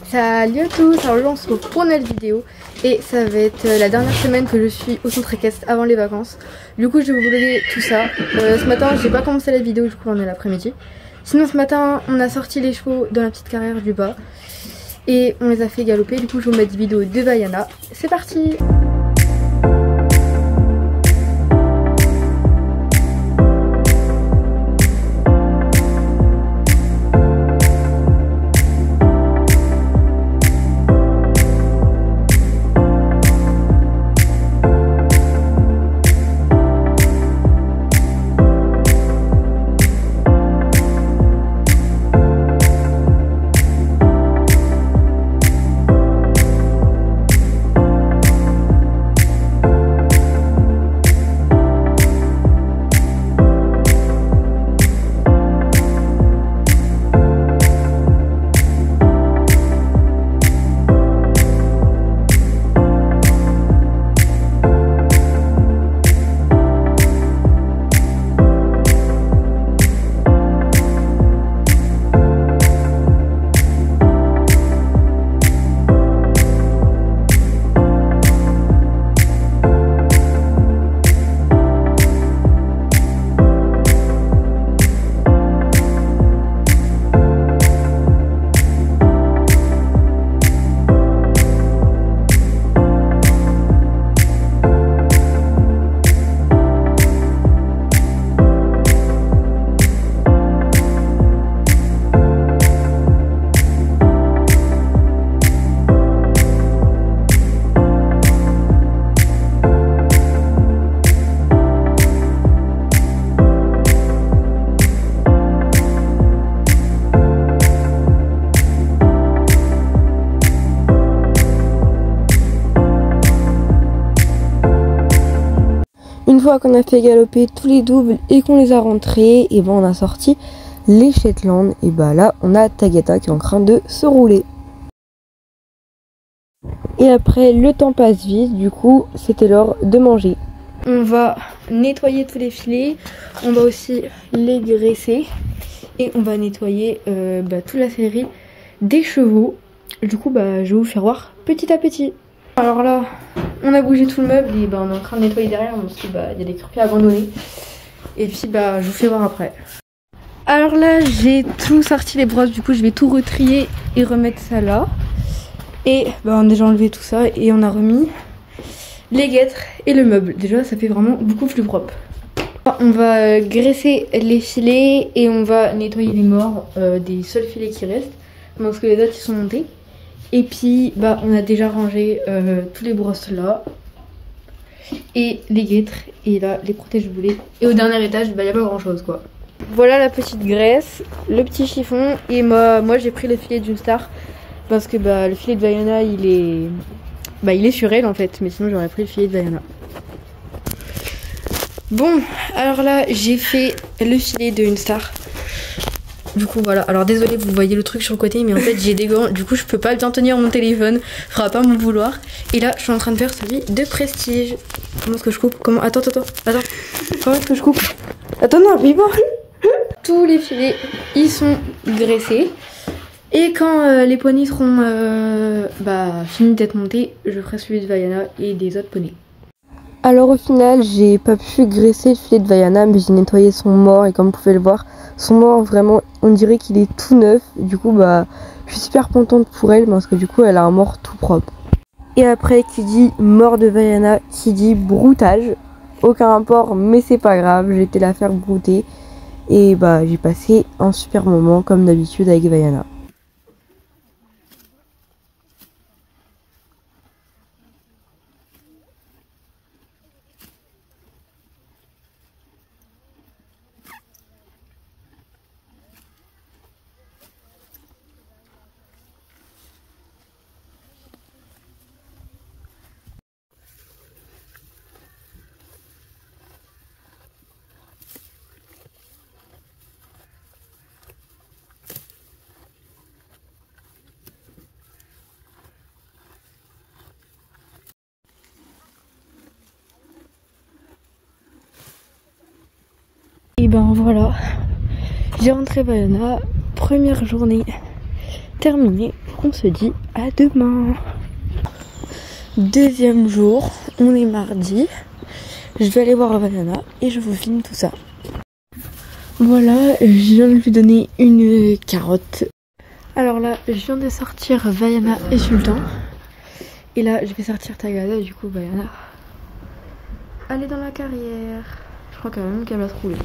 Salut à tous, alors aujourd'hui on se retrouve pour une nouvelle vidéo et ça va être la dernière semaine que je suis au centre équestre avant les vacances. Du coup je vais vous vlogger tout ça. Ce matin j'ai pas commencé la vidéo, du coup on est l'après-midi. Sinon ce matin on a sorti les chevaux dans la petite carrière du bas et on les a fait galoper. Du coup je vous mets des vidéos de Vaiana. C'est parti! Une fois qu'on a fait galoper tous les doubles et qu'on les a rentrés, et ben on a sorti les Shetland. Et bah là on a Tagata qui est en train de se rouler. Et après le temps passe vite, du coup c'était l'heure de manger. On va nettoyer tous les filets, on va aussi les graisser et on va nettoyer toute la série des chevaux. Du coup je vais vous faire voir petit à petit. Alors là, on a bougé tout le meuble et on est en train de nettoyer derrière parce qu'il y a des croupiers abandonnés. Et puis je vous fais voir après. Alors là, j'ai tout sorti les brosses, du coup je vais tout retrier et remettre ça là. Et on a déjà enlevé tout ça et on a remis les guêtres et le meuble. Déjà ça fait vraiment beaucoup plus propre. On va graisser les filets et on va nettoyer les morts des seuls filets qui restent. Parce que les autres ils sont montés. Et puis on a déjà rangé tous les brosses là et les guêtres et là les protège-boulets. Et au dernier étage il y a pas grand chose quoi. Voilà la petite graisse, le petit chiffon et moi j'ai pris le filet d'une star parce que le filet de Vaiana il est sur elle en fait, mais sinon j'aurais pris le filet de Vaiana. Bon alors là j'ai fait le filet de une star. Du coup voilà, alors désolé vous voyez le truc sur le côté mais en fait j'ai des gants, du coup je peux pas bien tenir mon téléphone, faudra pas m'en vouloir. Et là je suis en train de faire celui de Prestige. Comment est-ce que je coupe? Comment? Attends. Comment est-ce que je coupe? Attends non, mais bon. Tous les filets ils sont graissés. Et quand les poneys seront finis d'être montés, je ferai celui de Vaiana et des autres poneys. Alors au final j'ai pas pu graisser le filet de Vaiana mais j'ai nettoyé son mort et comme vous pouvez le voir son mort vraiment on dirait qu'il est tout neuf. Du coup je suis super contente pour elle parce que du coup elle a un mort tout propre. Et après qui dit mort de Vaiana qui dit broutage. Aucun rapport mais c'est pas grave, j'ai été la faire brouter. Et j'ai passé un super moment comme d'habitude avec Vaiana. Et ben voilà, j'ai rentré Vaiana, première journée terminé. On se dit à demain. Deuxième jour, on est mardi. Je vais aller voir Vaiana et je vous filme tout ça. Voilà, je viens de lui donner une carotte. Alors là, je viens de sortir Vaiana et Sultan. Et là, je vais sortir Tagada, du coup, Vaiana. Elle est dans la carrière. Je crois quand même qu'elle va se rouler.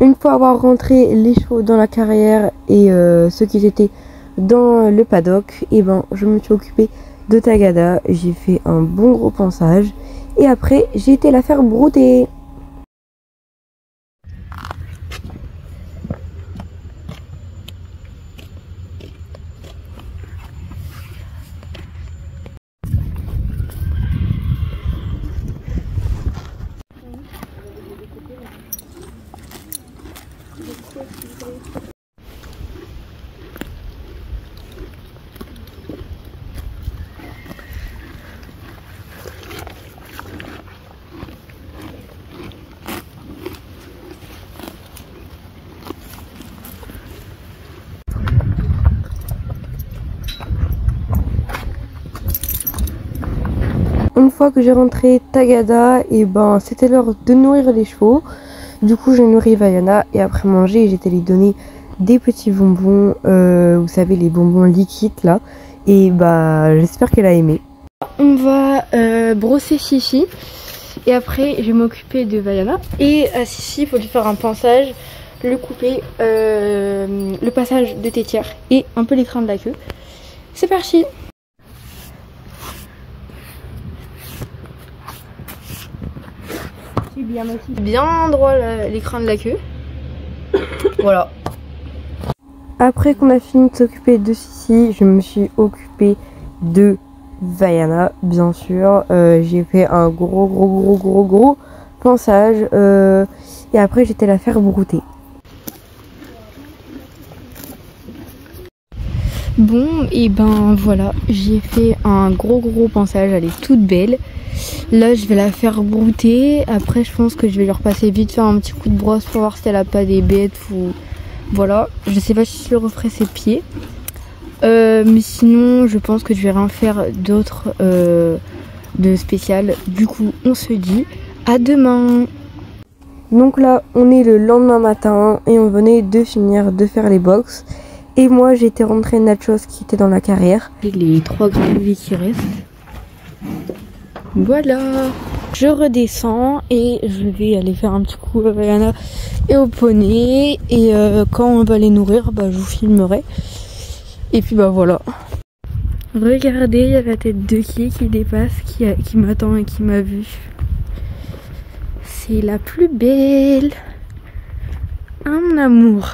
Une fois avoir rentré les chevaux dans la carrière et ceux qui étaient dans le paddock, et ben je me suis occupée de Tagada. J'ai fait un bon gros pansage et après j'ai été la faire brouter. Une fois que j'ai rentré Tagada, et ben c'était l'heure de nourrir les chevaux. Du coup j'ai nourri Vaiana et après manger j'étais lui donner des petits bonbons, vous savez les bonbons liquides là. Et bah j'espère qu'elle a aimé. On va brosser Sissi et après je vais m'occuper de Vaiana. Et à Sissi il faut lui faire un pansage, le couper, le passage de tétière et un peu l'écran de la queue. C'est parti! Bien droit l'écran de la queue. Voilà. Après qu'on a fini de s'occuper de Sissi, je me suis occupée de Vaiana, bien sûr. J'ai fait un gros pansage et après j'étais la faire brouter. Bon et ben voilà, j'ai fait un gros pansage, elle est toute belle. Là je vais la faire brouter. Après je pense que je vais lui repasser vite faire un petit coup de brosse pour voir si elle a pas des bêtes ou voilà. Je sais pas si je le referai ses pieds, mais sinon je pense que je vais rien faire d'autre de spécial. Du coup on se dit à demain. Donc là on est le lendemain matin et on venait de finir de faire les box. Et moi j'étais rentrée Nachos qui était dans la carrière. Et les 3 granulés qui restent. Voilà. Je redescends et je vais aller faire un petit coup à Vaiana et au poney. Et quand on va les nourrir, bah, je vous filmerai. Et puis bah voilà. Regardez, il y a la tête de qui dépasse, qui m'attend et qui m'a vu. C'est la plus belle. Ah mon amour.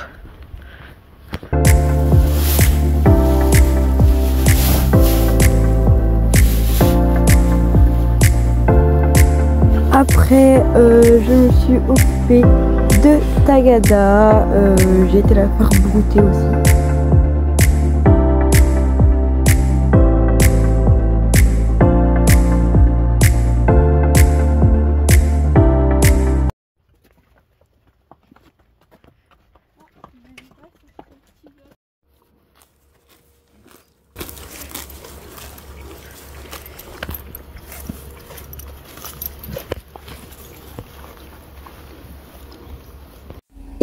Après, je me suis occupée de Tagada. J'ai été la faire brouter aussi.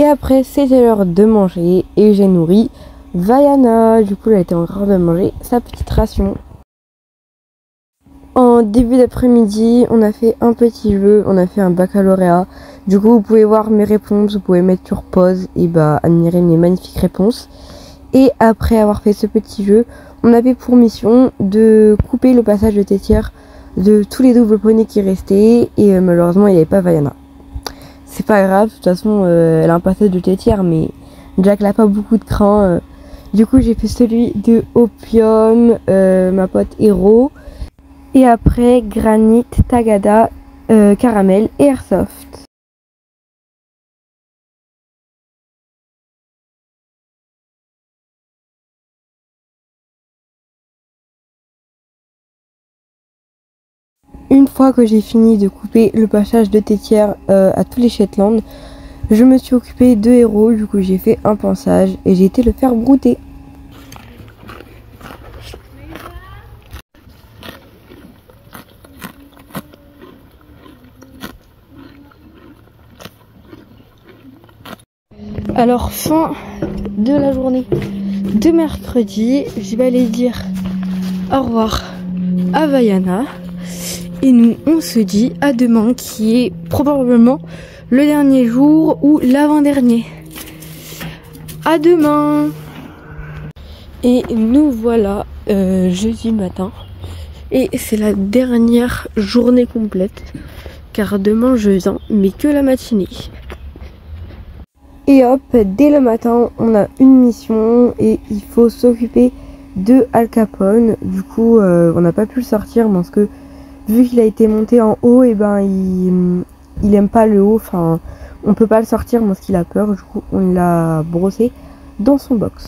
après c'était l'heure de manger et j'ai nourri Vaiana. Du coup elle était en train de manger sa petite ration. En début d'après-midi on a fait un petit jeu, on a fait un baccalauréat. Du coup vous pouvez voir mes réponses, vous pouvez mettre sur pause et admirer mes magnifiques réponses. Et après avoir fait ce petit jeu, on avait pour mission de couper le passage de tétière de tous les doubles poneys qui restaient et malheureusement il n'y avait pas Vaiana. C'est pas grave, de toute façon elle a un passage de tétière mais Jack n'a pas beaucoup de cran. Du coup j'ai fait celui de Opium, ma pote Hero. Et après Granit, Tagada, Caramel et Airsoft. Une fois que j'ai fini de couper le passage de tétière à tous les Shetland, je me suis occupée de Hero, du coup j'ai fait un pansage et j'ai été le faire brouter. Alors fin de la journée de mercredi, je vais aller dire au revoir à Vaiana. Et nous, on se dit à demain, qui est probablement le dernier jour ou l'avant-dernier. À demain. Et nous voilà jeudi matin. Et c'est la dernière journée complète. Car demain je viens, mais que la matinée. Et hop, dès le matin, on a une mission et il faut s'occuper de Al Capone. Du coup, on n'a pas pu le sortir parce que vu qu'il a été monté en haut, et il aime pas le haut, enfin on peut pas le sortir parce qu'il a peur, du coup on l'a brossé dans son box.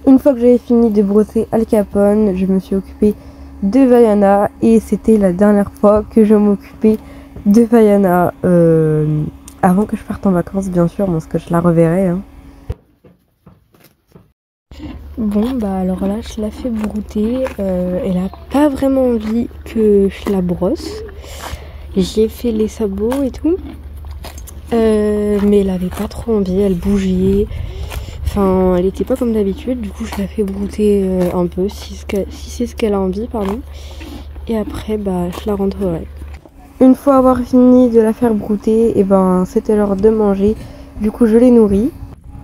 Une fois que j'avais fini de brosser Al Capone, je me suis occupée de Vaiana et c'était la dernière fois que je m'occupais de Vaiana avant que je parte en vacances bien sûr, parce que je la reverrai. Bon alors là je la fais brouter, elle a pas vraiment envie que je la brosse. J'ai fait les sabots et tout, mais elle avait pas trop envie, elle bougeait, enfin elle était pas comme d'habitude, du coup je la fais brouter un peu si c'est ce qu'elle a envie, pardon. Et après je la rentrerai. Une fois avoir fini de la faire brouter, c'était l'heure de manger, du coup je l'ai nourrie.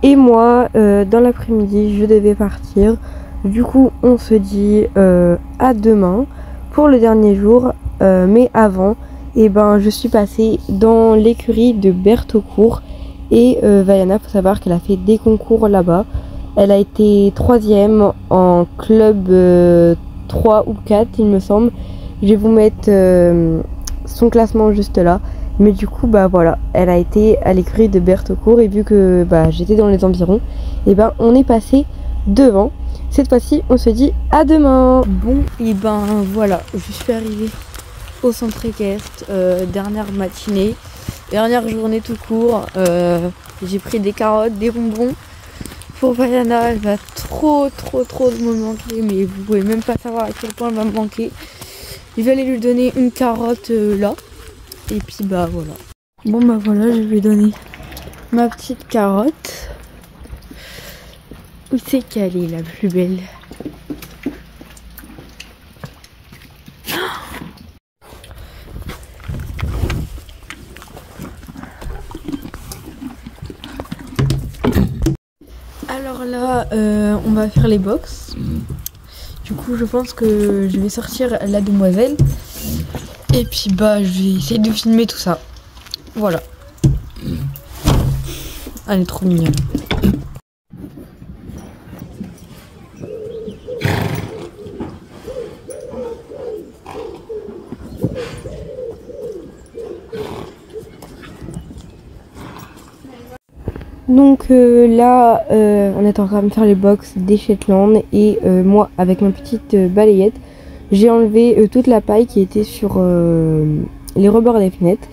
Et moi, dans l'après-midi, je devais partir. Du coup, on se dit à demain pour le dernier jour. Mais avant, je suis passée dans l'écurie de Bertaucourt. Et Vaiana, faut savoir qu'elle a fait des concours là-bas. Elle a été 3e en club 3 ou 4, il me semble. Je vais vous mettre son classement juste là. Mais du coup voilà, elle a été à l'écurie de Bertaucourt et vu que j'étais dans les environs, on est passé devant. Cette fois-ci on se dit à demain. Bon voilà, je suis arrivée au centre équestre, dernière matinée, dernière journée tout court. J'ai pris des carottes, des bonbons pour Vaiana, elle va trop me manquer, mais vous pouvez même pas savoir à quel point elle va me manquer. Je vais aller lui donner une carotte là. Et puis voilà. Bon voilà, je vais donner ma petite carotte. Où c'est qu'elle est la plus belle? Alors là, on va faire les box. Du coup, je pense que je vais sortir la demoiselle. Et puis je vais essayer de filmer tout ça. Voilà. Elle est trop mignonne. Donc là, on est en train de faire les box des Shetland et moi, avec ma petite balayette, j'ai enlevé toute la paille qui était sur les rebords des fenêtres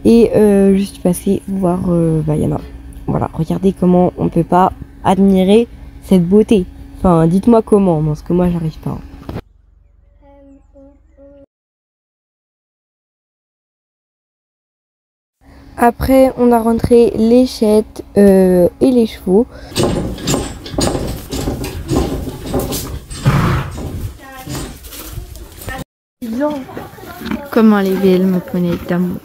et je suis passée voir Vaiana. Voilà, regardez comment on peut pas admirer cette beauté. Enfin, dites-moi comment, parce que moi j'arrive pas. Après, on a rentré les chettes et les chevaux. Comment elle est belle, ma poney d'amour.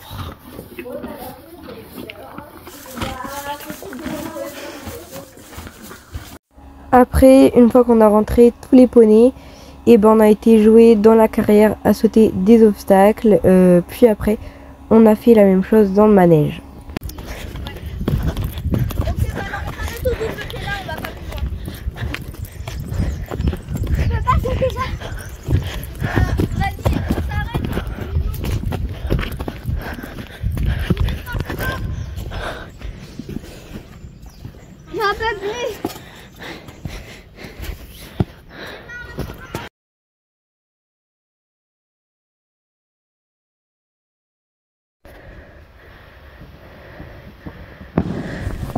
Après, une fois qu'on a rentré tous les poneys, et ben on a été jouer dans la carrière à sauter des obstacles. Puis après, on a fait la même chose dans le manège. J'en peux plus.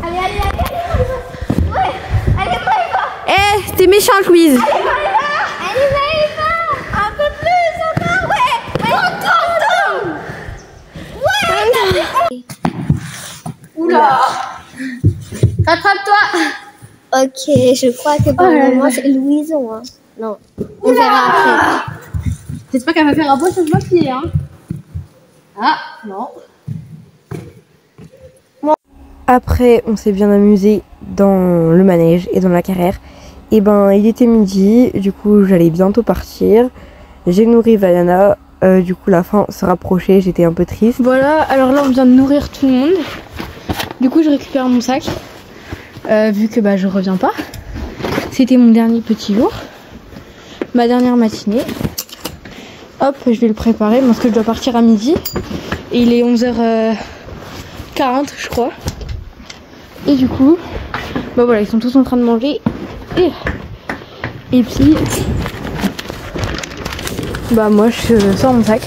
Allez, allez, allez, allez. Ouais, allez, va. Eh, t'es méchante, Louise. Allez, va. Un peu plus encore, ouais. Encore. Ouais. Oula. Rattrape-toi. Ok, je crois que pour le moment c'est Louison. Hein. Non, on verra après. J'espère qu'elle va faire un beau changement de pied. Hein. Ah, non. Après, on s'est bien amusé dans le manège et dans la carrière. Et ben, il était midi, du coup, j'allais bientôt partir. J'ai nourri Vaiana, du coup, la fin se rapprochait, j'étais un peu triste. Voilà, alors là, on vient de nourrir tout le monde. Du coup, je récupère mon sac, vu que bah, je reviens pas. C'était mon dernier petit jour, ma dernière matinée. Hop, je vais le préparer parce que je dois partir à midi. Et il est 11h40, je crois. Et du coup, bah voilà, ils sont tous en train de manger. Et puis, bah moi je sors mon sac.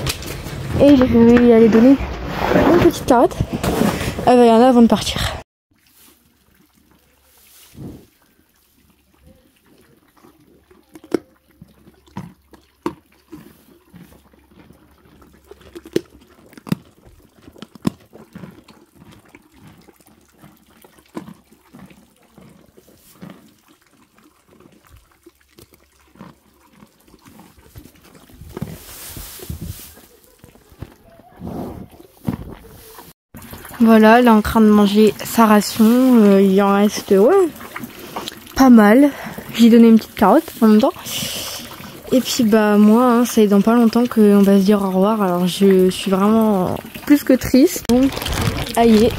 Et je vais aller donner une petite carotte à Vaiana avant de partir. Voilà, elle est en train de manger sa ration. Il en reste, ouais, pas mal. J'ai donné une petite carotte en même temps. Et puis bah moi, hein, c'est dans pas longtemps qu'on va se dire au revoir. Alors je suis vraiment plus que triste. Donc, aïe,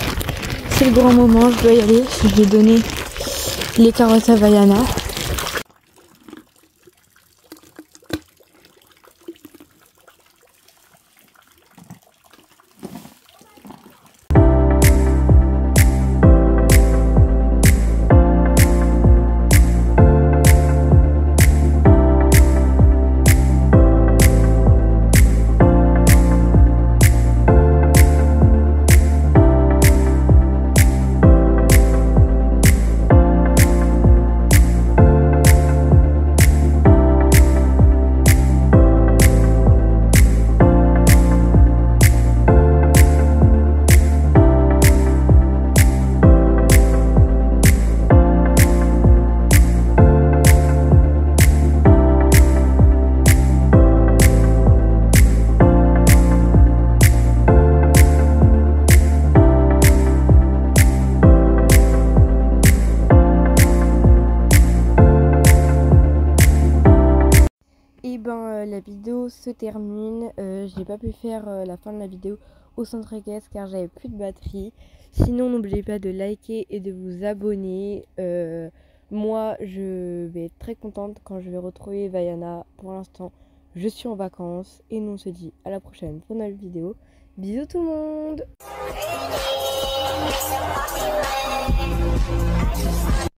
c'est le grand moment, je dois y aller. Je vais donner les carottes à Vaiana. La vidéo se termine. J'ai pas pu faire la fin de la vidéo au centre équestre car j'avais plus de batterie. Sinon, n'oubliez pas de liker et de vous abonner. Moi, je vais être très contente quand je vais retrouver Vaiana. Pour l'instant, je suis en vacances et nous on se dit à la prochaine pour une nouvelle vidéo. Bisous tout le monde.